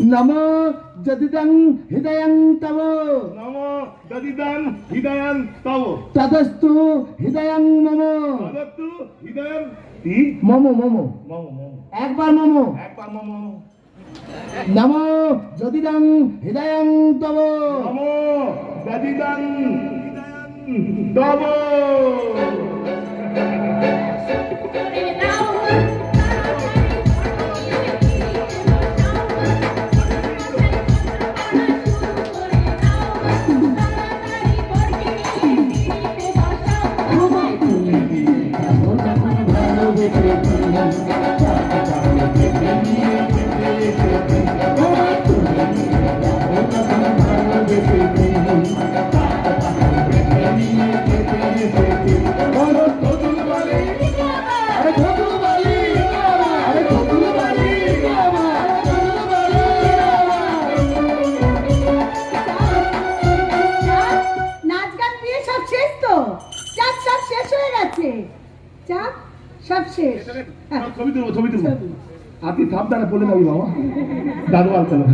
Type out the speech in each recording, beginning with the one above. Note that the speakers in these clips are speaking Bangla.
নমো যদিদং হৃদয়ং তব নমো যদিদং হৃদয়ং তব তদস্তু হৃদয়ং মম তদস্তু হৃদয়ং তি মম মম মম মম একবার মম একবার মম নমো যদিদং হৃদয়ং তব নমো যদিদং হৃদয়ং তব ছবি তুলবো আপনি সাবধানে বলে যাবি বাবা দাদু আর চলো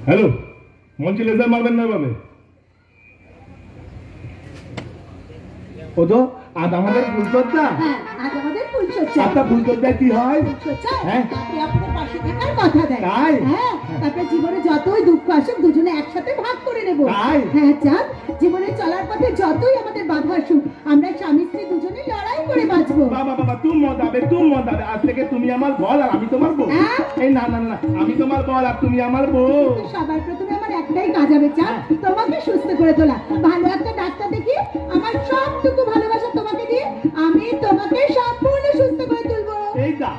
হ্যালো মঞ্চে লেজার মারবেন না ভাবে ও তো আজ আমাদের ফুলচর্চা আপনার ফুলচর্চায় কি হয় হ্যাঁ আপনার পাশে থাকার কথা দেয় তাই হ্যাঁ তারপরে জীবনে যতই দুঃখ আসুক দুজনে একসাথে ভাগ করে নেব তাই হ্যাঁ চাঁদ জীবনে চলার পথে যতই আমাদের বাধা আসুক আমরা স্বামী স্ত্রী দুজনে লড়াই করে বাঁচবো বাবা বাবা তুমি মত আবে আজ থেকে তুমি আমার বল আর আমি তোমার বউ এই না না না আমি তোমার বল আর তুমি আমার বউ সবার প্রথমে আমার একটাই কাজ হবে চাঁদ তোমাকে সুস্থ করে তোলা ভালো একটা ডাক্তার দেখিয়ে আমার সবটুকু ভালোবাসা তোমাকে দিয়ে আমি তোমাকে সম্পূর্ণ সুস্থ করে তুলবো এই যা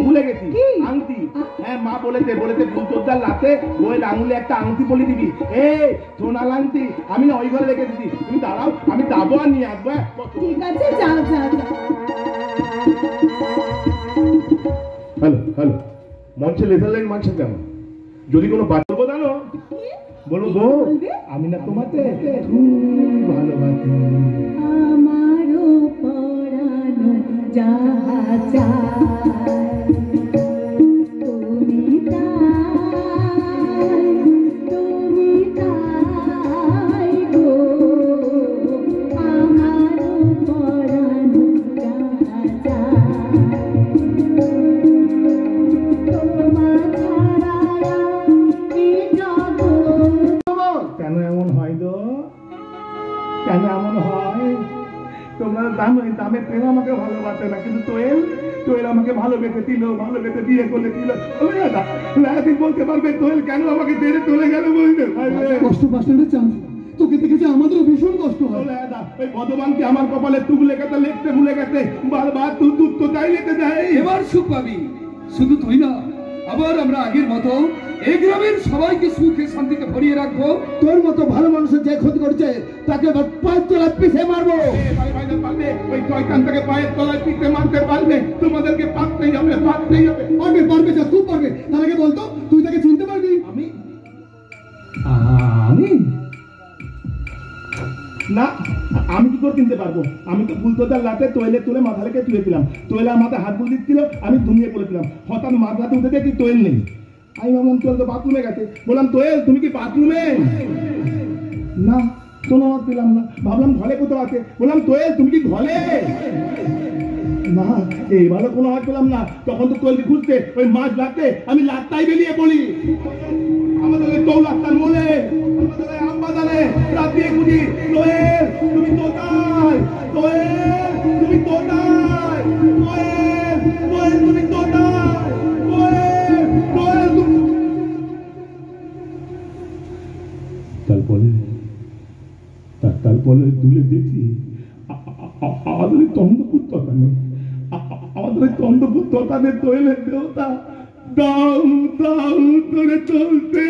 ভুলে গেছি আংটি হ্যাঁ মা বলেছে ফুলচর্চার রাতে বইয়ের আঙুলে একটা আংটি বলে দিবি এই সোনার আংটি আমি না ওই ঘরে রেখে দিবি তুমি দাঁড়াও আমি যাবো আর নিয়ে আসবো ঠিক আছে যাও হ্যালো মঞ্চে লেজার লাইন মানছে কেমন যদি কোনো বাচ্চা বলবো জানো বলবো আমি না তোমাকে খুব ভালোবাসি আমারও পরানো যা চায় তুমি তাই গো আমারও পরানো যা চায় তোমার ছাড়া এই জগৎ কেন এমন হয় গো কেন এমন হয় তোমরা জানোই দামে প্রেম আমাকে ভালোবাসে না কিন্তু তোয়েল আমাকে ভালোবেসে বিয়ে করলে দিল লাগাতে বলতে পারবে তোয়েল কেন আমাকে ছেড়ে চলে গেল বলতে কষ্ট পাশে চাঁদ তোকে দেখেছে আমাদেরও ভীষণ কষ্ট হয় ওই ভগবানকে আমার কপালে তুক লেখাতে লিখতে ভুলে গেছে বারবার তুই তো তাই নিতে যাই এবার সুখ পাবি শুধু তুই না আবার আমরা আগের মতো এই গ্রামের সবাইকে সুখে শান্তিতে ভরিয়ে রাখবো তোর মতো ভালো মানুষের যে ক্ষতি করছে তাকে পায়ের তলায় পিছে মারবো ওই শয়তানটাকে পায়ের তলায় পিছে মারতে পারবে তোমাদেরকে পারতেই হবে পারবে যা তুই পারবে তার আগে বলতো তুই তাকে চিনতে পারবি আমি না আমি কি করে কিনতে পারবো আমি তো ফুলতোদার লাতে তোয়েলে তুলে মাথা রেখে তুলেছিলাম তোয়েলা মাথায় হাত বুল দিচ্ছিল আমি ধুমিয়ে পড়েছিলাম হঠাৎ মাথাতে উঠে দেখি তোয়েল নেই আমি ভাবলাম তোয়েল তো বাথরুমে গেছে বললাম তোয়েল তুমি কি বাথরুমে না কোনো আওয়াজ পেলাম না ভাবলাম ঘরে কোথাও আছে বললাম তোয়েল তুমি কি ঘরে না এইভাবে কোনো আওয়াজ পেলাম না তখন তো তোয়েলকে খুঁজতে ওই মাছ রাতে আমি লাটটাই বেরিয়ে পড়ি আমাদের ওই তৌলাস্তার মোড়ে আমাদের ওই আমবাজারে রাত দিয়ে খুঁজি তোয়েল তুমি কোথায় তোয়েল তুমি কোথায় তোয়েল তুমি কোথায় তোয়েল তারপরে তুলে দেখি আমাদের তন্ডপুর তকানে তোয়েলের দেবতা দাও দাও করে চলতে।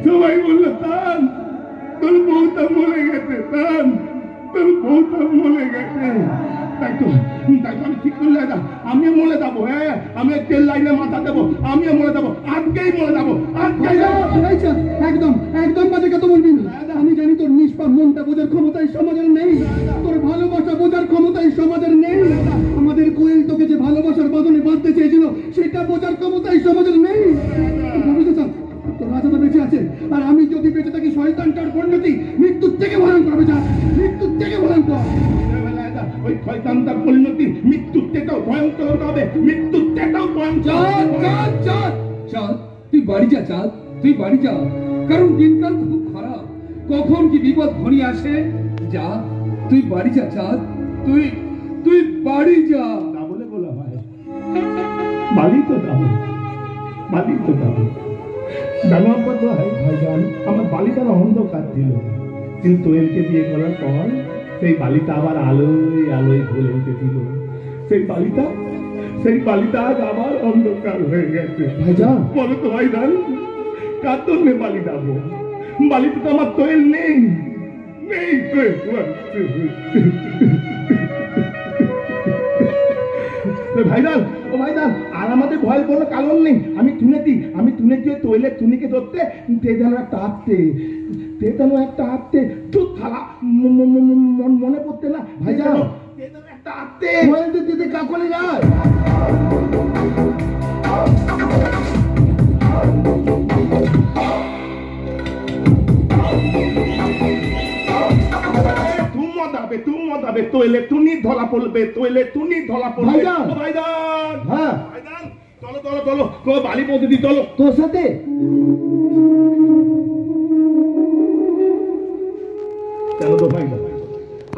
সবাই বললো তান তোর বউটা মরে গেছে, তান তোর বউটা মরে গেছে। তাই তো আমি ঠিক করলে না, আমিও মরে যাবো। হ্যাঁ, আমি তেল লাইনে মাথা দেবো, আমিও মরে যাবো, আজকেই মরে যাবো, আজকেই একদম একদম বাজে কথা বলবি না। আমি জানি তোর নিষ্পাপ মনটা বোঝার ক্ষমতা এই সমাজের নেই, তোর ভালোবাসা বোঝার ক্ষমতা এই সমাজের নেই। আমাদের কোয়েল তোকে যে ভালোবাসার বাঁধনে বাঁধতে চেয়েছিল সেটা বোঝার ক্ষমতা এই সমাজের নেই। তোর রাজাটা বেঁচে আছে, আর আমি যদি বেঁচে থাকি শয়তানটার পরিণতি মৃত্যুর থেকে ভয়ঙ্কর হবে, মৃত্যুর থেকে ভয়ঙ্কর। ওই শয়তানটার পরিণতি মৃত্যুর থেকেও ভয়ঙ্কর হতে হবে, মৃত্যুর থেকেও ভয়ঙ্কর। চাঁদ, তুই বাড়ি যা চাঁদ, তুই বাড়ি যা, কারণ দিনকাল খুব খারাপ, কখন কি বিপদ ঘনিয়ে আসে। যা, তুই বাড়ি যা চাঁদ, তুই তুই বাড়ি যা। তা বলে বলা হয় বালি তো যাবো, বালি তো যাবো। জানো ভাই ভাইজান, আমার বালিটার অন্ধকার ছিল, কিন্তু এলকে বিয়ে করার পর সেই বালিটা আবার আলোয় আলোয় ভুলে উঠেছিল। সেই বালিটা আজ আবার অন্ধকার হয়ে গেছে। ভাইজান বলো তো ভাইজান, কার জন্য বালি যাবো? বালিতে তো আমার তৈল নেই, নেই ভাইজান। ও ভাইজান, আর আমাদের ভয়ের কোনো কারণ নেই। আমি তুনেছি তৈলের তুনিকে ধরতে যেন একটা আটতে চুপ থালা মনে পড়তে না ভাইজান, একটা আটতে দিতে কাকলি যায়। তৈলে তুনি ধরা পড়বে, তৈলে তুনি ধরা পড়বে। ভাইজান, হ্যাঁ ভাইজান, চলো চলো চলো, কোনো বালি পৌঁছে দি, চলো তোর সাথে। চলো তো ভাইজান,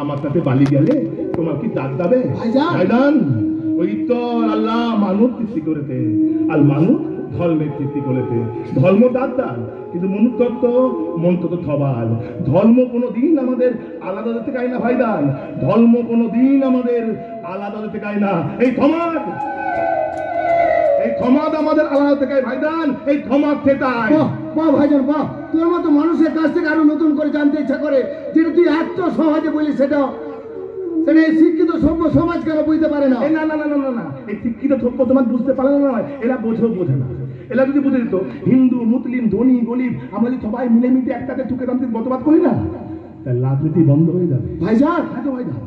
আমার সাথে বালি গেলে তোমার কি দাগ দাবে? ভাইজান ওই তো আল্লাহ মানুষ সৃষ্টি করেছে, আর মানুষ ধর্মের সৃষ্টি করেছে। ধর্ম দাঁত, কিন্তু মন তো থবাল। ধর্ম কোনোদিন আমাদের আলাদা হতে চায় না ভাইজান, ধর্ম কোনোদিন আমাদের আলাদা হতে চায় না। এই ক্ষমাদ আমাদের আলাদা হতে চায় ভাইজান, এই ক্ষমাদ সেটাই। বাহ ভাইজান বাহ, তোর মতো মানুষের কাছ থেকে আরো নতুন করে জানতে ইচ্ছা করে, যেটা তুই এত সহজে বলিস, সেটা এই শিক্ষিত সভ্য সমাজ কেন বুঝতে পারে না? না না না না না, এই শিক্ষিত সভ্য সমাজ বুঝতে পারে না, এরা বোঝে না। এরা যদি বুঝে দিত, হিন্দু মুসলিম ধনী গরিব আমরা যদি সবাই মিলেমিশে একসাথে ঠুকে দামতে বসবাস করি না, তাহলে রাজনীতি বন্ধ হয়ে যাবে ভাইজান। হ্যাঁ তো ভাইজান,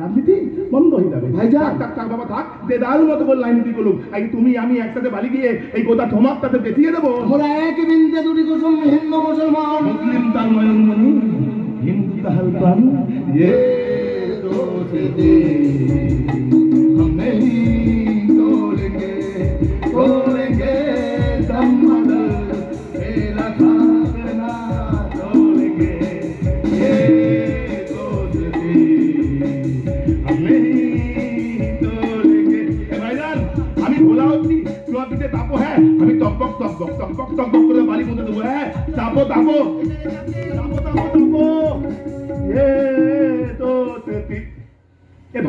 রাজনীতি বন্ধ হয়ে যাবে ভাইজান। থাক বাবা থাক, দেদার মতো বলে রাজনীতি করুক। আগে তুমি আমি একসাথে বাড়ি গিয়ে এই গোটা থমার তাতে দেখিয়ে দেবো। আমরা এক বিন্দে দুটি কুসুম, হিন্দু মুসলমান, মুসলিম তার নয়নমণি, হিন্দু তাহার প্রাণ। हम नहीं तोड़ेंगे दम मेरा खाना तोड़ेंगे, ये दोस्ती हम नहीं तोड़ेंगे। भाईजान, আমি ভোলা হচ্ছি, তোমার পিঠে তাপো। হ্যাঁ, আমি টকবক করে বাড়ি মধ্যে দেবো। হ্যাঁ, তাপো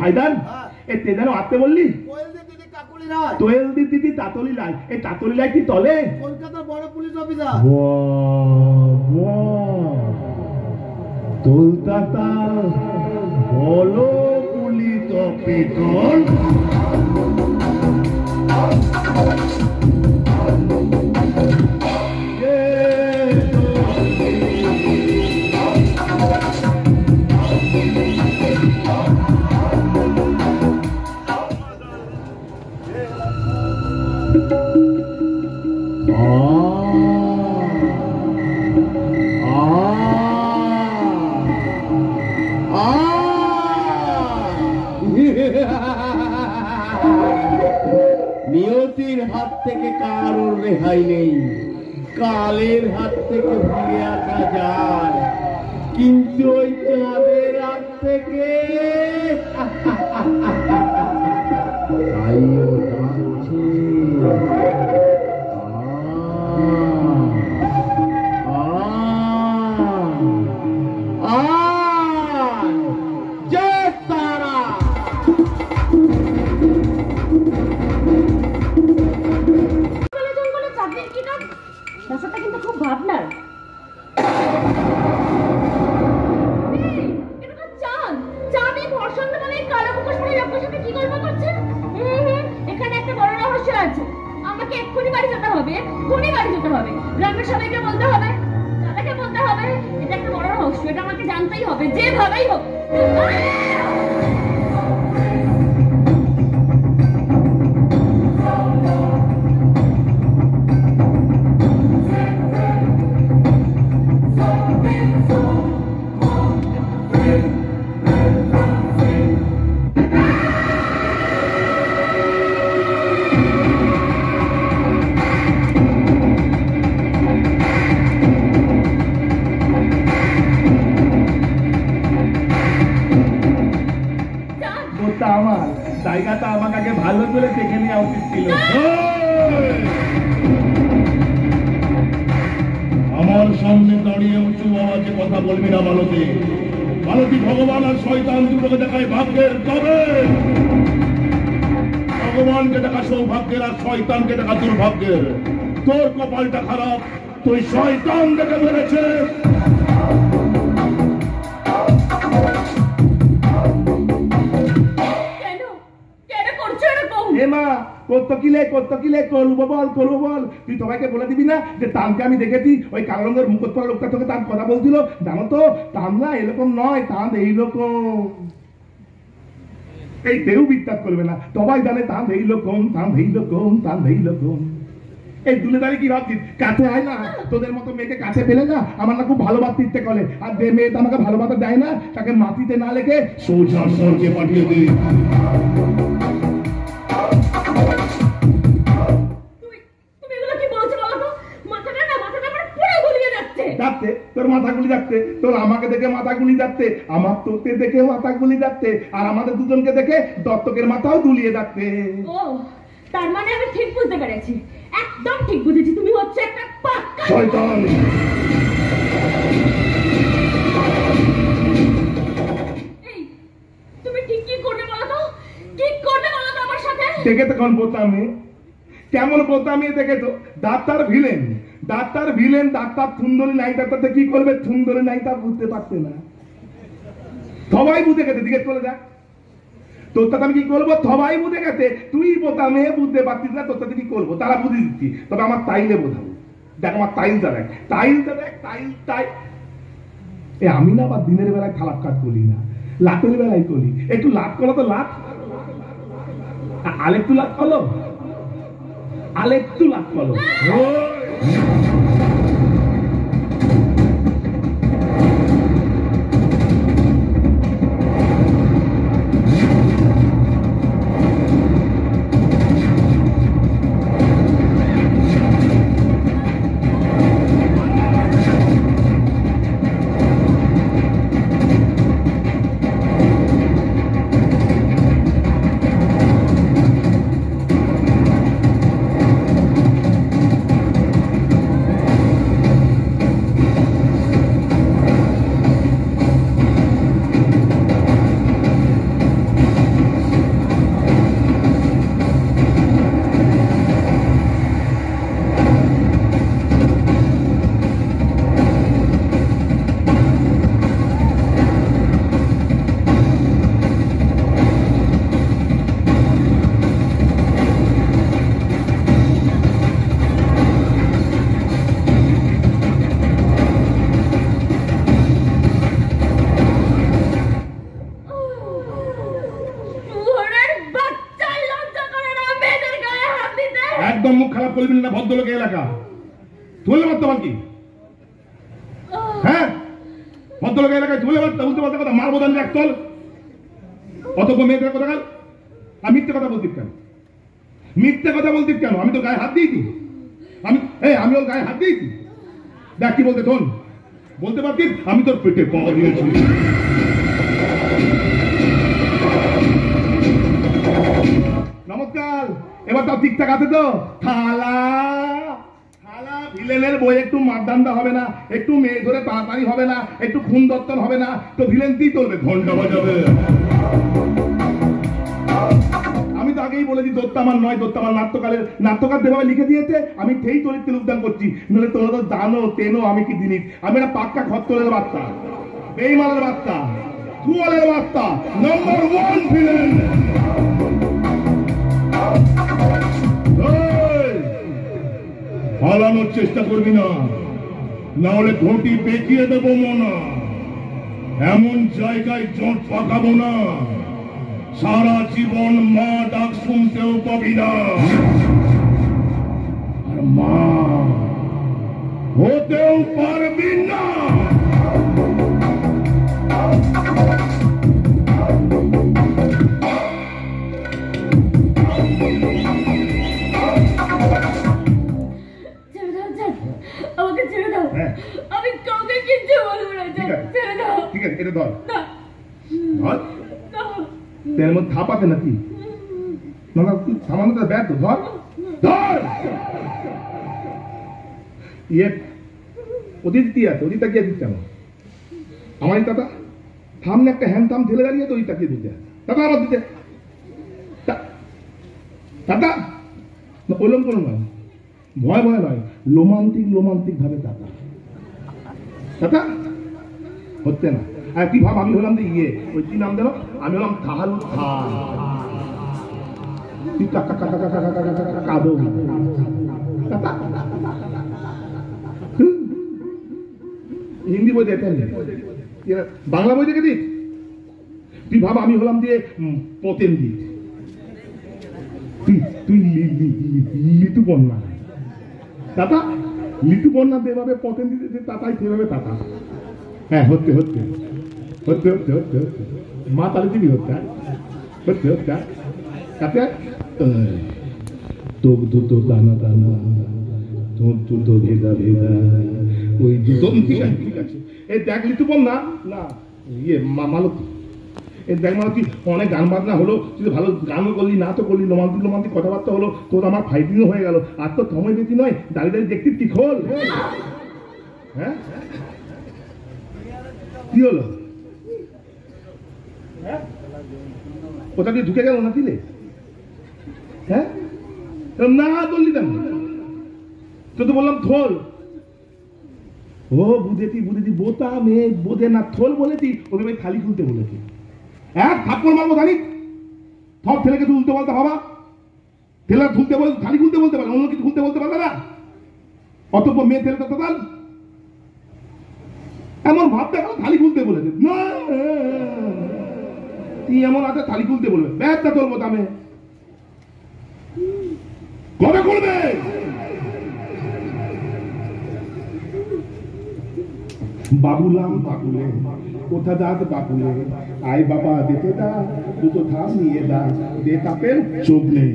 ভাইদান, এ তেজানো আসতে বললি? তোয়েল দিদি তাতলি লাই। এই তাতলি লাই কি তলে? কলকাতার বড় পুলিশ অফিসার। তোলতাতা বলো পুলিশ অফিসার। নিয়তির হাত থেকে কারোর রেহাই নেই, কালের হাত থেকে ফিরে আসা যায়, কিন্তু ওই চাঁদের হাত থেকে সন্ধ্যাবেলা এই কালো মুখোশ পরে লোকের সাথে কি গল্প করছেন? এখানে একটা বড় রহস্য আছে। আমাকে এক্ষুনি বাড়ি যেতে হবে, এক্ষুনি বাড়ি যেতে হবে। গ্রামের সবাইকে বলতে হবে, দাদাকে বলতে হবে। এটা একটা বড় রহস্য, এটা আমাকে জানতেই হবে, যেভাবেই হোক। আমার জায়গাটা আমাকে আগে ভালো করে দেখে নেওয়া উচিত ছিল। আমার সামনে দাঁড়িয়ে উঁচু আওয়াজে কথা বলবি না মালতী। মালতী ভগবান আর শয়তান দুটোকে দেখায় ভাগ্যের, তবে ভগবানকে দেখা সৌভাগ্যের আর শয়তানকে দেখা দুর্ভাগ্যের। তোর কপালটা খারাপ, তুই শয়তান দেখে ফেলেছে। করবো বল তুই সবাইকে বলে দিবি না যে তানকে আমি দেখেছি, ওই কালো রঙের মুকুট পরা লোকটা তোকে তার কথা বলছিল। জানো তো তান না এরকম নয়, তান এইরকম। এই কেউ বিশ্বাস করবে না, সবাই জানে তান এইরকম, তান এইরকম, তান এইরকম। এই দুলে দাঁড়িয়ে কি ভাবছিস? কাছে আয় না, তোদের মতো মেয়েকে কাছে পেলে না আমার না খুব ভালোবাসতে ইচ্ছে করে। আর যে মেয়েটা আমাকে ভালোবাসা দেয় না তাকে মাটিতে না লেগে সোজা স্বর্গে পাঠিয়ে দে। যাচ্ছে তোর মাথা গুলি যাচ্ছে, তোর আমাকে দেখে মাথা গুলি যাচ্ছে, আমার তোকে দেখে মাথা গুলি যাচ্ছে, আর আমাদের দুজনকে দেখে দত্তকের মাথাও দুলিয়ে যাচ্ছে। ও তার মানে আমি ঠিক বুঝতে পেরেছি, একদম ঠিক বুঝেছি। তুমি হচ্ছে একটা পাক্কা শয়তান। এই তুমি ঠিক কি করবে বলো তো? কি করবে বলো তো আমার সাথে? দেখে তো কোন বোতামে, কেমন বোতামে দেখে তো। Doctor villain, doctor villain, doctor সুন্দরী নাই, ডাক্তারতে কি করবে? সুন্দরী নাই তা বুঝতে পারছে না। সবাই বুঝে গেছে, জিজ্ঞেস করে দেখ তোর সাথে আমি কি করবো। সবাই বুঝে গেছে, তুই বোতামে বুঝতে পারছিস না তোর সাথে কি করবো। তারা বুঝে দিচ্ছি, তবে আমার তাইলে বোঝাবো। দেখ আমার টাইলটা দেখ, টাইলটা দেখ, টাইল। আমি না আবার দিনের বেলায় খারাপ কাজ করি না, লাটের বেলায় করি। একটু লাট করো তো, লাট আরেকটু লাট করো, আরেকটু লাট করো। একদম মুখ খারাপ করবি না, ভদ্রলোক এলাকা তুলে মারতে পার কি? হ্যাঁ ভদ্রলোক এলাকায় তুলে মারতে, বুঝতে পারতে কথা মারবো দান একতল অতজ্ঞ মেয়েদের কথা। আমি মিথ্যে কথা বলতিস কেন? মিথ্যে কথা বলতিস কেন? আমি তো গায়ে হাত দিয়েছি, আমি ওর গায়ে হাত দিয়েছি। দেখ কি বলতে, শোন বলতে পারতিস আমি তোর পেটে পা দিয়েছি। নমস্কার, এবার তাও ঠিকঠাক আছে তো? থালা থালা ভিলেনের বই একটু মারদান্ডা হবে না, একটু মেয়ে ধরে তাড়াতাড়ি হবে না, একটু খুন দত্তন হবে না, তো ভিলেন কি করবে? ঘন্টা বাজাবে। আমি তো আগেই বলেছি দত্ত আমার নয়, দত্ত আমার নাট্যকালের নাট্যকার যেভাবে লিখে দিয়েছে আমি সেই চরিত্রের উদ্যান করছি। নাহলে তোরা তো জানো তেনো আমি কি জিনিস। আমি একটা পাক্কা খত্তরের বার্তা, বেইমানের বার্তা, কুয়ালের বার্তা, নম্বর চেষ্টা করবি না, না হলে ঘটি বেঁকিয়ে দেবো মনা। এমন জায়গায় জট পাকাবো না, সারা জীবন মা ডাক শুনতেও পাবি না। আর মা হতেও পারবি না। আমাকে ছেড়ে দাও, আমি কাউকে কিচ্ছু বলবো না, ছেড়ে দাও। ঠিক আছে, এটা ধর না, ধর। না। তেল মধ্যে থাপাতে নাকি? না না, তুই সামান্য ব্যাগ তো ধর ধর। ইয়ে ওদিক দিয়ে আছে, ওদিক তাকিয়ে দিচ্ছে আমার আমারই দাদা সামনে একটা হ্যান্ড থাম ঠেলে দাঁড়িয়ে তো ওই তাকিয়ে দিতে দাদা আবার দিতে দাদা না, ওইরকম কোনো নয়, ভয় ভয় নয়, রোমান্টিক ভাবে দাদা দাদা হচ্ছে না। আর কি ভাব, আমি হলাম যে ইয়ে ওই কি নাম দিল, আমি হলাম কাহালু খা তুই কাকা কাকা কাকা কাকা কাকা কাকা কাঁদো হিন্দি বই দেখে বাংলা বই দেখে দিস। তুই ভাব আমি হলাম দিয়ে পতেন দিস, তুই লিটু বন্যা দাদা, লিটু বন্যা যেভাবে পতেন দিতে তাতাই সেভাবে তাতা। হ্যাঁ হচ্ছে হচ্ছে হচ্ছে হচ্ছে হচ্ছে হচ্ছে মা তাহলে দিবি হচ্ছে হচ্ছে হচ্ছে তাতে তোক দুটো দানা দানা তোর দুটো ভেদা ভেদা ওই দুটো। ঠিক আছে ঠিক আছে, এই দেখ লিটু বন্যা না ইয়ে মালতী, এই দেখ মালতী অনেক গান বাজনা হলো, তুই ভালো গানও করলি, না তো করলি, রোমান্টিক কথাবার্তা হলো, তোর আমার ফাইটিংও হয়ে গেল, আর তো সময় বেশি নয়, দাঁড়িয়ে দাঁড়িয়ে দেখতে কি খোল। হ্যাঁ কি হলো, কোথা দিয়ে ঢুকে গেল না দিলে? হ্যাঁ না বললি কেন? তো তো বললাম থোল। ও বুঝেছি বোতা মেয়ে বোঝে না, থোল বলেছি, ওকে ভাই থালি খুলতে বলেছি। এক থাপ্পড় মারবো জানি, সব ছেলেকে তুলতে বলতে বাবা, ছেলে খুলতে বলতে থালি খুলতে বলতে পারে, অন্য কিছু খুলতে বলতে পারবে না। অতঃপ মেয়ে ছেলেটা তো তার এমন ভাবতে গেল থালি খুলতে বলেছে না, তুই এমন আছে থালি খুলতে বলবে, ব্যাগটা তোলবো দামে কবে করবে? বাবুলাম বাবুলে কোথা যাত বাবুলে, আয় বাবা দেখে দা দুটো থাম নিয়ে দা, দে তাপের চোখ নেই।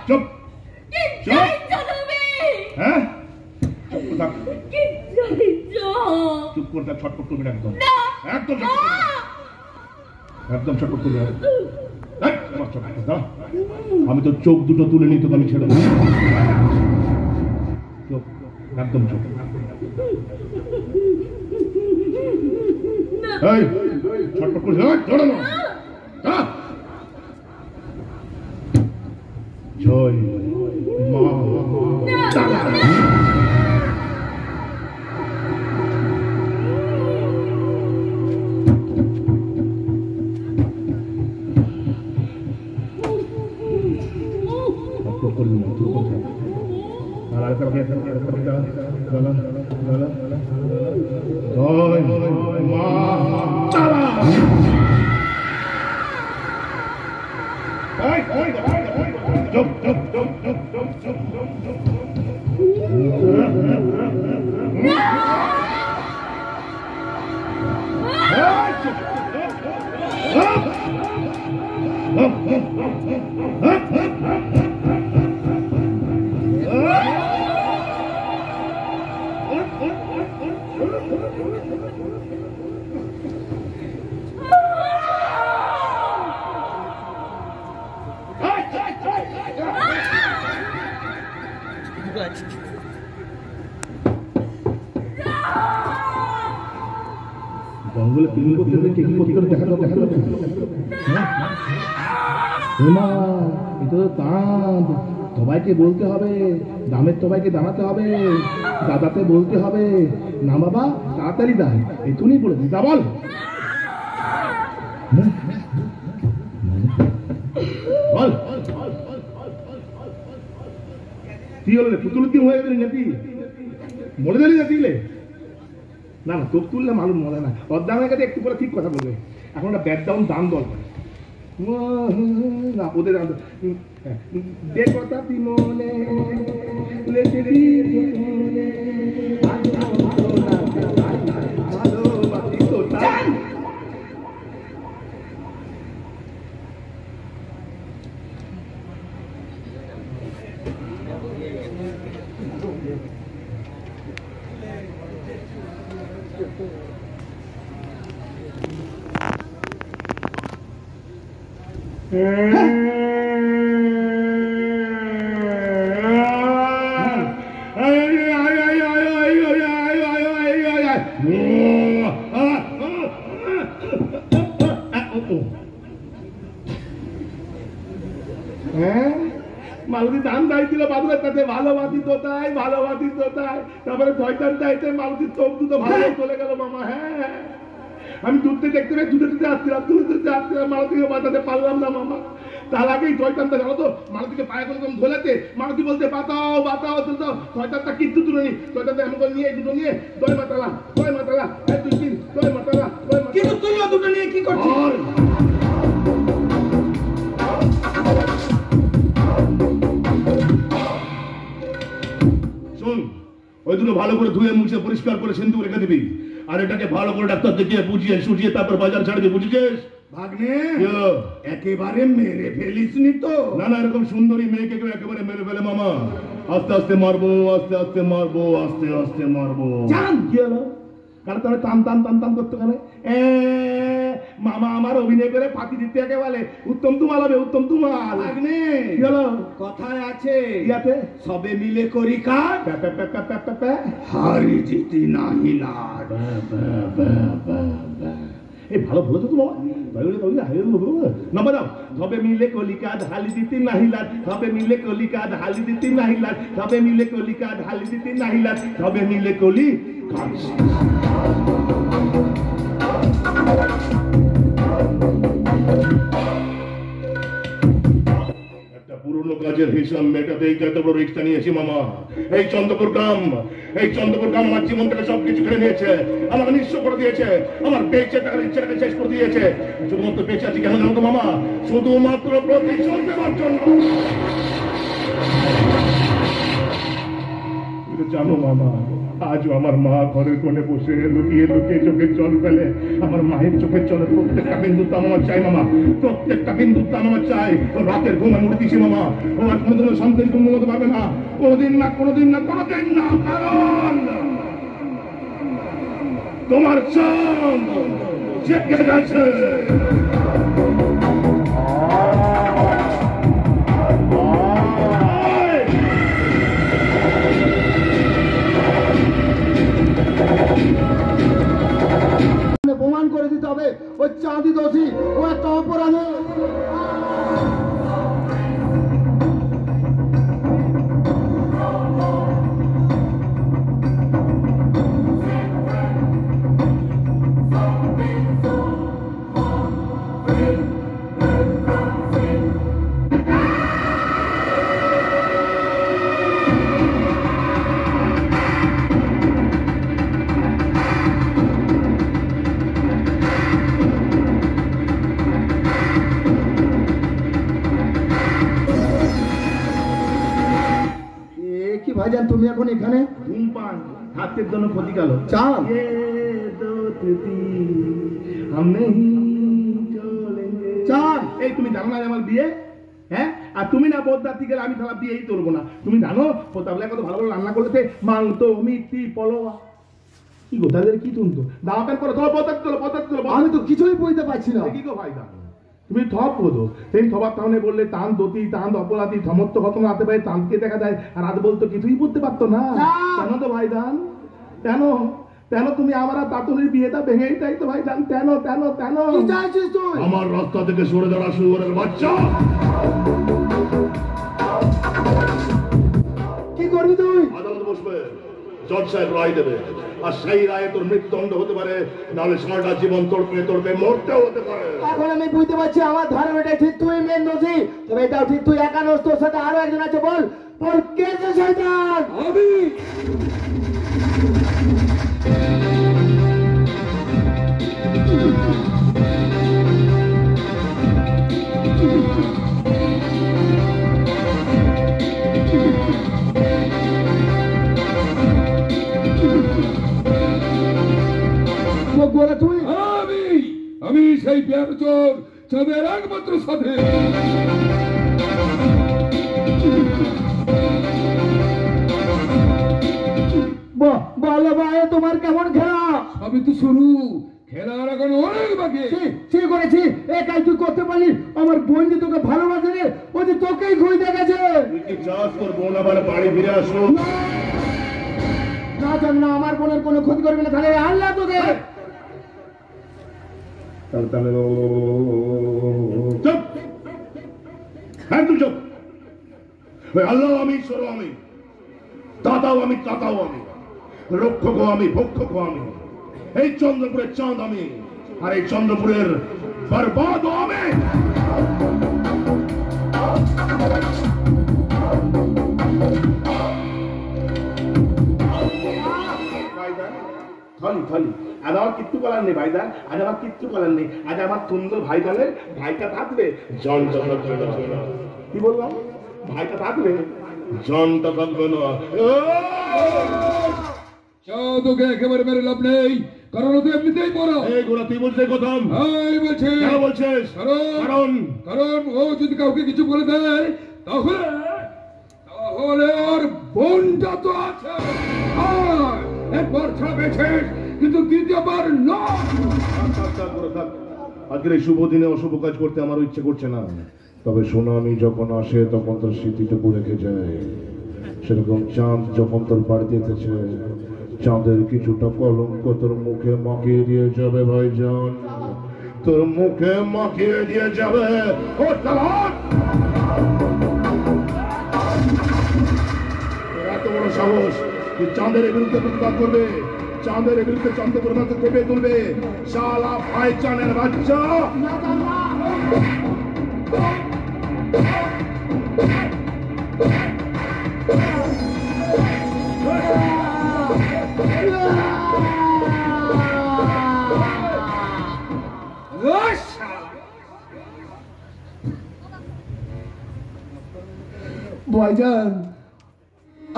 চুপ হ্যাঁ চুপ করে ছটপট করবি না, একদম একদম একদম ছটপট করবি না। আমি তো চোখ দুটো তুলে নিই, তোকে আমি ছেড়ে দেবো, চোখ একদম চোখ। ছটপট করে জয় মা করবি না, তুই কথা জয় মা চালা। চুপ চুপ চুপ চুপ চুপ চুপ চুপ চুপ জঙ্গলে প্রেম করতে কে কি করতে করে দেখা মা এটা তো তাঁত সবাইকে বলতে হবে, দামের সবাইকে দাঁড়াতে হবে, দাদাতে বলতে হবে না বাবা তাড়াতাড়ি দায় এখনই বলে দিই বল বল কি হলো পুতুল কি হয়ে গেলি নাকি মরে গেলি নাকি না না তোর তুললে মালুম মনে না অর্ধানের কাছে একটু পরে ঠিক কথা বলবে এখন একটা ব্যাট ডাউন দান দরকার না ওদের যে কথা তুই মনে মালতী দান দাইছিল বাদুরের কাছে ভালোবাসি তোতাই তারপরে শয়তান চাইতে মালতীর চোখ দুটো ভালো চলে গেল মামা। হ্যাঁ আমি দুধতে দেখতে পেয়ে দুধে আসছিলাম মালতীকে বাঁচাতে পারলাম না মামা। তার আগেই শয়তানটা জানো তো মালতীকে পায়ে করে ধরেতে মালতী বলতে বাতাও শয়তানটা কিচ্ছু তুলে নি শয়তানটা এমন করে নিয়ে দুটো নিয়ে দয় মাতালা 1 2 3 দয় মাতালা কিন্তু তুই দুটো নিয়ে কি করছিস? শোন ওই দুটো ভালো করে ধুয়ে মুছে পরিষ্কার করে সিন্ধুক রেখে দিবি আর এটাকে ভালো করে ডাক্তার দেখিয়ে বুঝিয়ে সুঝিয়ে তারপর বাজার ছাড়বি বুঝেছিস? ভাগ্নে একেবারে মেরে ফেলিসনি তো? না না এরকম সুন্দরী মেয়েকে কেউ একেবারে মেরে ফেলে মামা আস্তে আস্তে মারবো জান কি হলো কারণ তাহলে টান করতে গেলে মামা আমার অভিনয় করে ফাঁকি দিতে একেবারে উত্তম তুমাল হবে উত্তম তুমাল ভাগ্নে কি হলো কথায় আছে ইয়াতে সবে মিলে করি কাজ হারি জিতি নাহি লাড। এই ভালো বলেছো তো বাবা নম্বর দাও ধবে মিলে কলিকা ঢালি দিতে নাহিলাত ধবে মিলে কলিকা ঢালি দিতে নাহিলাত ধবে মিলে কলিকা ঢালি দিতে নাহিলাত ধবে মিলে কলি কাজ একটা পুরনো কাজের হিসাব মেটাতে যত বড় রিক্সা নিয়েছি মামা এই চন্দ্রপুর গ্রাম আমার জীবনটাকে সবকিছু কেড়ে নিয়েছে আমাকে নিঃস্ব করে দিয়েছে আমার বেঁচে থাকার ইচ্ছাটাকে শেষ করে দিয়েছে শুধুমাত্র বেঁচে আছি কেন জানো তো মামা শুধুমাত্র প্রতিশোধ নেওয়ার জন্য জানো মামা আজও আমার মা ঘরের কোণে বসে লুকিয়ে চোখের জল ফেলে আমার মায়ের চোখের জলে প্রত্যেকটা বিন্দু দাম আমার চাই মামা প্রত্যেকটা বিন্দু দাম আমার চাই ও রাতের ঘুম আমি উঠেছি মামা ও আর কোনোদিনও শান্তির ঘুম ঘুমোতে পারবে না কোনোদিন না কারণ তোমার চাঁদ জেগে গেছে। প্রমাণ করে দিতে হবে ওই চাঁদি দোষী ও একটা অপরাধী। ভাইজান তুমি এখন এখানে? ধূমপান হাতের জন্য ক্ষতি গেল চাঁদ চাঁদ এই তুমি জানো না আমার বিয়ে হ্যাঁ আর তুমি না বদ্দাতি গেলে আমি তাহলে বিয়েই করবো না তুমি জানো প্রতাপলা কত ভালো ভালো রান্না করতে মাংস মিষ্টি পলোয়া কি গো তাদের কি শুনতো দাওয়াতের পরে তোমার পদার্থ আমি তো কিছুই বলতে পারছি না। কি গো ভাই তুমি থপ বোধো সেই থবার টাউনে বললে টান দতি টান অপরাধী সমস্ত ঘটনা হাতে পায়ে টানকে দেখা যায় আর আজ বলতো কিছুই বলতে পারতো না কেন তো ভাই দান কেন তেন তুমি আমার আর তাতুলির বিয়েটা ভেঙে দিতেই তো ভাইজান, তেন তেন তেন। কি চাইছিস তুই? আমার রাস্তা থেকে সরে দাঁড়া শুয়োরের বাচ্চা। কি করবি তুই? আদালত বসবে, জজ সাহেব রায় দেবে, আর সেই রায়ে তোর মৃত্যুদণ্ড হতে পারে, নাহলে সারাটা জীবন তড়পে তড়পে মরতেও হতে পারে। এখন আমি বুঝতে পারছি আমার ধারণা এটাই ঠিক, তুই মেন দোষী। তবে এটাও ঠিক তুই একা নস, তোর সাথে আরো একজন আছে। বল বল কে যে শয়তান? আমি বলে তুই? আমি আমি সেই পেয়ার চোর চাঁদের একমাত্র সাথে। বলো ভাই তোমার কেমন খেলা? আমি তো শুরু, খেলার এখন অনেক বাকি। ঠিক করেছি, একাই তুই করতে পারলি। আমার বোন যে তোকে ভালোবাসে রে, ও যে তোকেই খুঁজতে গেছে। তুই কি চাস তোর বোন আবার বাড়ি ফিরে আসো? না জান না, আমার বোনের কোনো ক্ষতি করবি না, তাহলে আল্লাহ তোকে। চুপ, হ্যাঁ তুই চুপ। আল্লাহ আমি, ঈশ্বরও আমি, দাতাও আমি, কাতাও আমি, রক্ষকও আমি, ভক্ষকও আমি। এই চন্দ্রপুরের চাঁদ আমি, আর এই চন্দ্রপুরের বরবাদও আমি। খালি খালি আজ আমার কিচ্ছু করার নেই ভাইজান, আজ আমার কিচ্ছু করার নেই। আজ আমার সুন্দর ভাইজানের ভাইটা থাকবে। জন চন্দ্র কি বললাম? ভাইটা থাকবে। জনটা থাকবে না। তোকে একেবারে মেরে লাভ নেই, কারণ ও তো এমনিতেই মরা। এই গোড়া তুই বলছিস কথা? আমি বলছি কেন বলছিস? কারণ কারণ ও যদি কাউকে কিছু বলে দেয়, তাহলে তাহলে ওর বোনটা তো আছে। আর একবার ছাড়া পেয়েছিস, কিন্তু দ্বিতীয়বার না। আজকের এই শুভ দিনে অশুভ কাজ করতে আমার ইচ্ছে করছে না, তবে সুনামি যখন আসে তখন তোর স্মৃতিটুকু রেখে যায়। সেরকম চাঁদ যখন তোর বাড়িতে এসেছে, চাঁদের কিছুটা কলঙ্ক তোর মুখে মাখিয়ে দিয়ে যাবে ভাইজান, তোর মুখে মাখিয়ে দিয়ে যাবে। ও চালাক! তোর এত বড় সাহস, তুই চাঁদের বিরুদ্ধে প্রতিবাদ করবে, চাঁদের বিরুদ্ধে চন্দ্রপুর মাথা চেপে তুলবে, শালা ভাইজানের বাচ্চা। ভাইজান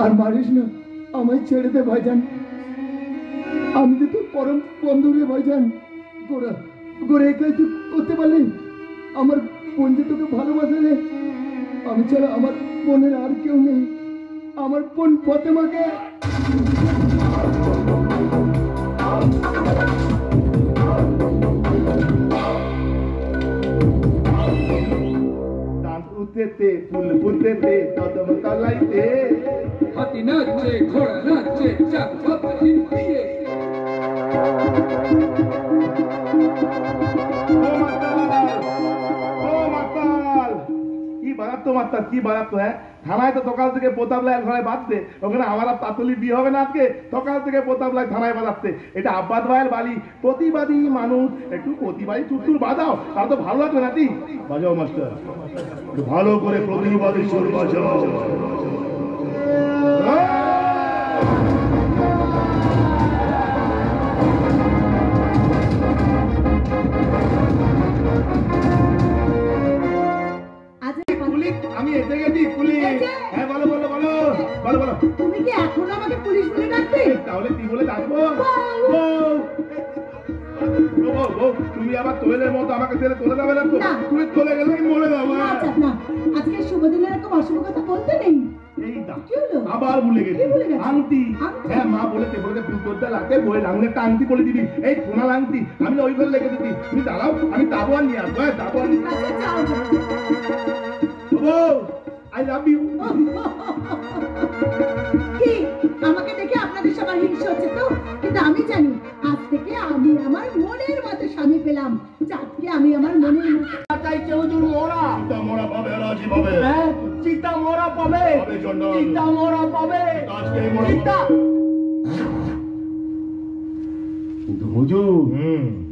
আর মারিস না, আমায় ছেড়ে দে ভাইজান। আমি যে তোর পরম বন্ধু রে ভাইজান। গোড়া গোড়া একাই তুই করতে পারলি। আমার বোন যে তোকে ভালোবাসে রে, আমি ছাড়া আমার বোনের আর কেউ নেই। আমার বোন ফতেমাকে উঠতে ফুল ফুটতে কদম তলাইতে, হাতি নাচছে, ঘোড়া নাচছে, চাক পাতি দিয়ে। কি বাড়াতো মাত্রা, কি বাড়াতো? হ্যাঁ, থানায় তো সকাল থেকে প্রতাপলাল ঘরে বাঁধতে, ওখানে আমার আর তাতুলি বিয়ে হবে না আজকে। সকাল থেকে প্রতাপলাল থানায় বাঁধাচ্ছে, এটা আব্বাস ভাইয়ের বাড়ি, প্রতিবাদী মানুষ, একটু প্রতিবাদী চুট্টুর বাজাও, তা তো ভালো লাগবে নাকি? বাজাও মাস্টার, একটু ভালো করে প্রতিবাদী সুর বাজাও। আমি এসে গেছি পুলিশ। হ্যাঁ বলো বলো বলো বলো বলো। তুমি কি এখনো আমাকে পুলিশ বলে ডাকবে? তাহলে কি বলে ডাকবো? তুমি আবার তোলের মতো আমাকে ছেড়ে চলে যাবে না তো? তুমি চলে গেলে আমি মরে যাবো। আচ্ছা না, আজকে শুভ দিনে এরকম অশুভ কথা বলতে নেই। এইটা কি হলো? আবার ভুলে গেছি। কি ভুলে গেছো? আংটি। আংটি? হ্যাঁ, মা বলেছে দুধটা লাগবে, বই রাঙলে একটা আংটি বলে দিবি, এই সোনার আংটি। আমি ওই ঘরে লেগে দিবি, তুমি দাঁড়াও, আমি তাবো আর নিয়ে আসবো। হ্যাঁ, তাবো আর নিয়ে আচ্ছা যাও যাও। I love you. কি আমাকে দেখে আপনাদের সবার হিংসা হচ্ছে তো? কিন্তু কিন্তু আমি জানি আজ থেকে আমি আমার মনের মতো স্বামী পেলাম। চাঁদকে আমি আমার মনের মতো চাইছে হুজুর মোরা। চিতা মরা পাবে রাজি পাবে। হ্যাঁ, চিতা মোরা পাবে, পাবে চন্ডাল। চিতা মোরা পাবে, আজকে এই মোরা চিতা। কিন্তু হুজুর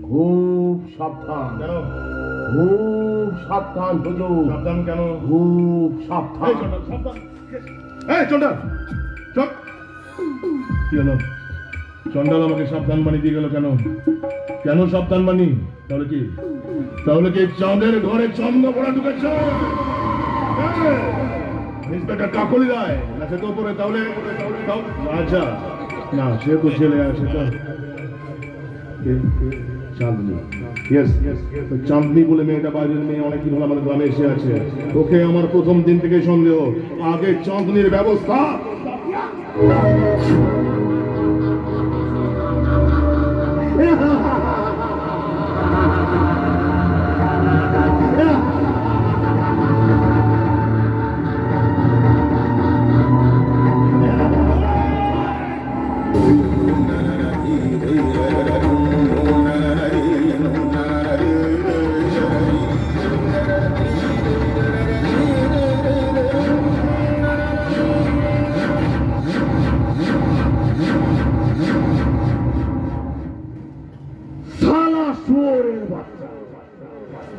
খুব সাবধান, কেন? খুব সাবধান হুজুর, সাবধান কেন? খুব এই সাবধান। চন্ডাল, সাবধান। এই চন্ডাল, চল। কি হলো? চন্ডাল আমাকে সাবধান বানিয়ে দিয়ে গেল কেন? কেন সাবধান বানি? তাহলে কি চাঁদের ঘরে চন্দ্র পড়া ঢুকেছ? ইন্সপেক্টর কাকলি রায় না সে তো উপরে, তাহলে আচ্ছা না সে তো ছেলে আছে তো চাঁদনি। চাঁদনি বলে মেয়েটা, বাইরের মেয়ে, অনেকদিন হলো আমাদের গ্রামে এসে আছে। ওকে আমার প্রথম দিন থেকে সন্দেহ। আগে চাঁদনির ব্যবস্থা। শালা শুয়োরের বাচ্চা,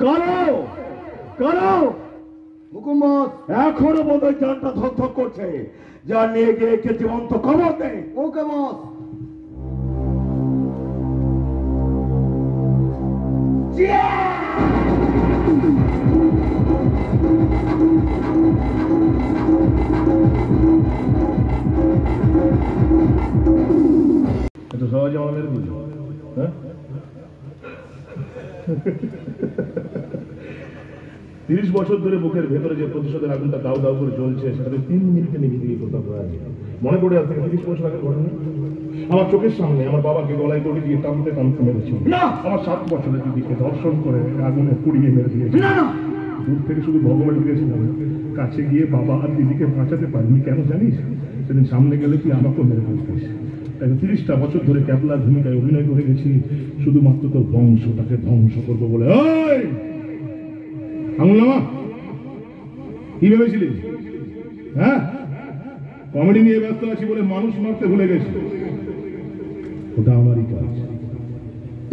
করো করো হুকুমত। এখনো বোধহয় জানটা ধক ধক করছে, যা নিয়ে গিয়ে কে জীবন্ত খবর দে। হুকুমত। এত সহজে আমাদের বুঝো, হ্যাঁ? 30 বছর ধরে বুকের ভেতরে যে প্রতিশোধের আগুনটা দাউ দাউ করে চলছে, সেটাকে 3 মিনিটে নিভে দিয়ে কোথাও মনে পড়ে আসছে 30 বছর আগের ঘটনা। আমার চোখের সামনে আমার বাবাকে গলায় দড়ি দিয়ে টানতে টানতে মেরেছিল। না, আমার 7 বছরের দিদিকে ধর্ষণ করে আগুনে পুড়িয়ে মেরে দিয়েছিল। না না, দূর থেকে শুধু ভগবান দিয়েছিলাম, কাছে গিয়ে বাবা আর দিদিকে বাঁচাতে পারিনি। কেন জানিস? সেদিন সামনে গেলে তুই আমাকেও মেরে ফেলতিস। তাই 30টা বছর ধরে ক্যাবলার ভূমিকায় অভিনয় করে গেছি, শুধুমাত্র তোর বংশটাকে ধ্বংস করবো বলে। ওই আঙুল নামা, কি ভেবেছিলি? হ্যাঁ, কমেডি নিয়ে ব্যস্ত আছি বলে মানুষ মারতে ভুলে গেছি। ওটা আমারই কাজ।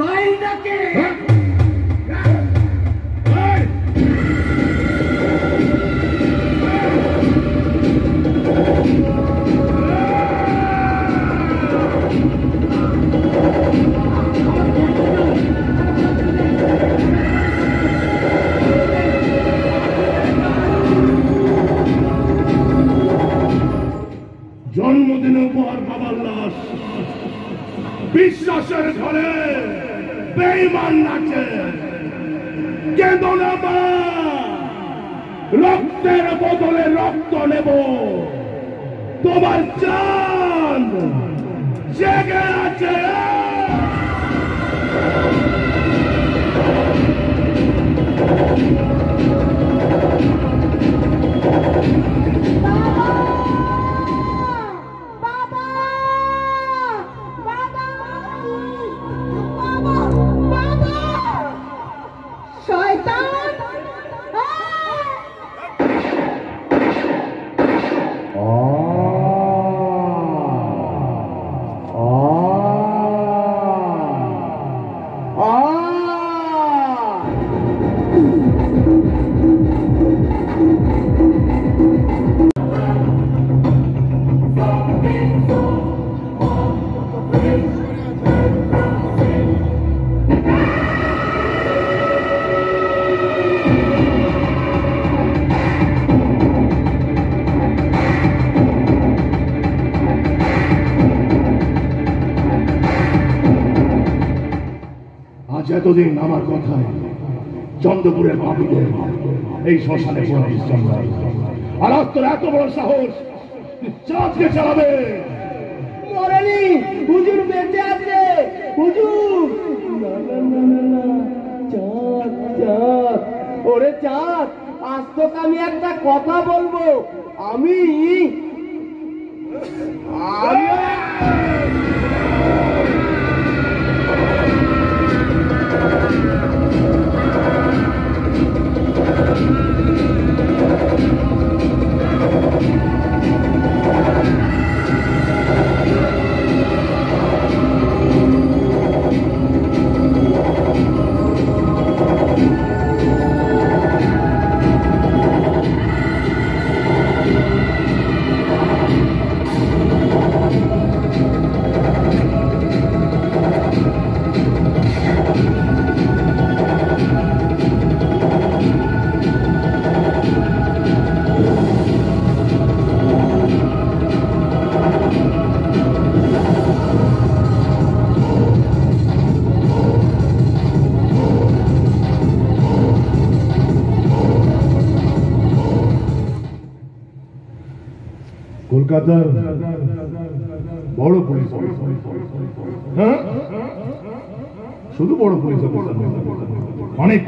তাই নাকি? হ্যাঁ? এই! জন্মদিনে উপহার বাবার লাশ, বিশ্বাসের ঘরে বেঈমান নাচে। কেঁদো না মা, রক্তের বদলে রক্ত নেব। তোমার জান জেগে আছে। আজ এতদিন আমার কথায় চন্দ্রপুরের পাপীদের এই শ্মশানে পড়াইস চন্দ্রাই, আর আজ তোর এত বড় সাহস চাঁদকে চালাবে। মরেনি, হুজুর বেঁচে আছে হুজুর। না না না না না, চাঁদ চাঁদ, ওরে চাঁদ, আজ তোকে আমি একটা কথা বলবো। আমি কলকাতার বড় পুলিশ অফিসার। হ্যাঁ, শুধু বড় পুলিশ অফিসার, অনেক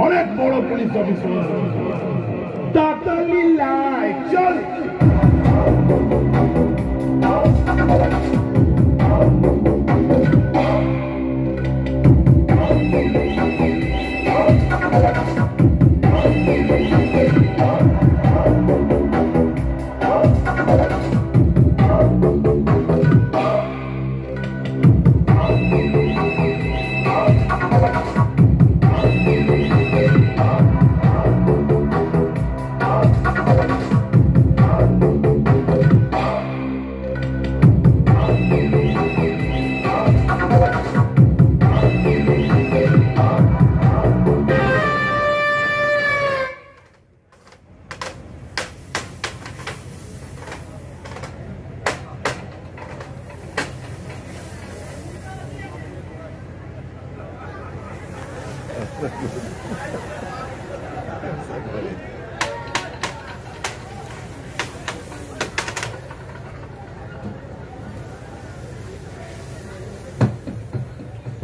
অনেক বড় পুলিশ অফিসার। ডাক্তার লীলাই চল।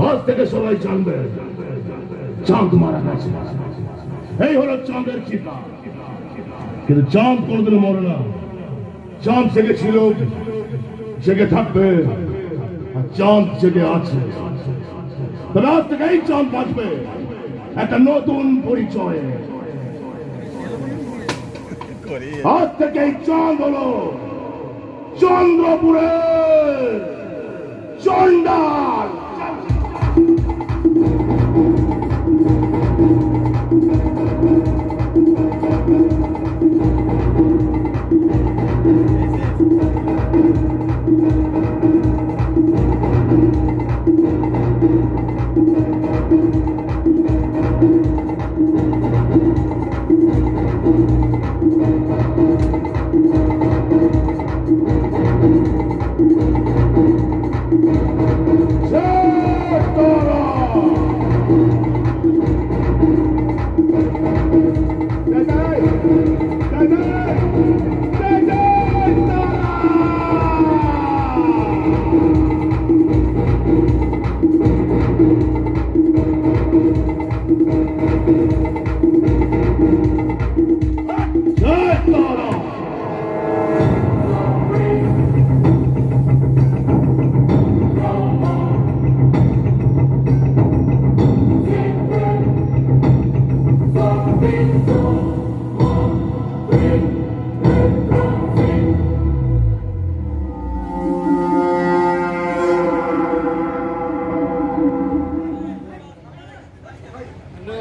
আজ থেকে সবাই জানবে চাঁদ মারা গেছে। এই হলো চাঁদের চিতা। কিন্তু চাঁদ কোনদিন মরে না। চাঁদ জেগে ছিল, জেগে থাকবে, আর চাঁদ জেগে আছে। তবে আজ থেকে এই চাঁদ বাঁচবে একটা নতুন পরিচয়ে। আজ থেকে এই চাঁদ হলো চন্দ্রপুরের চন্ডাল।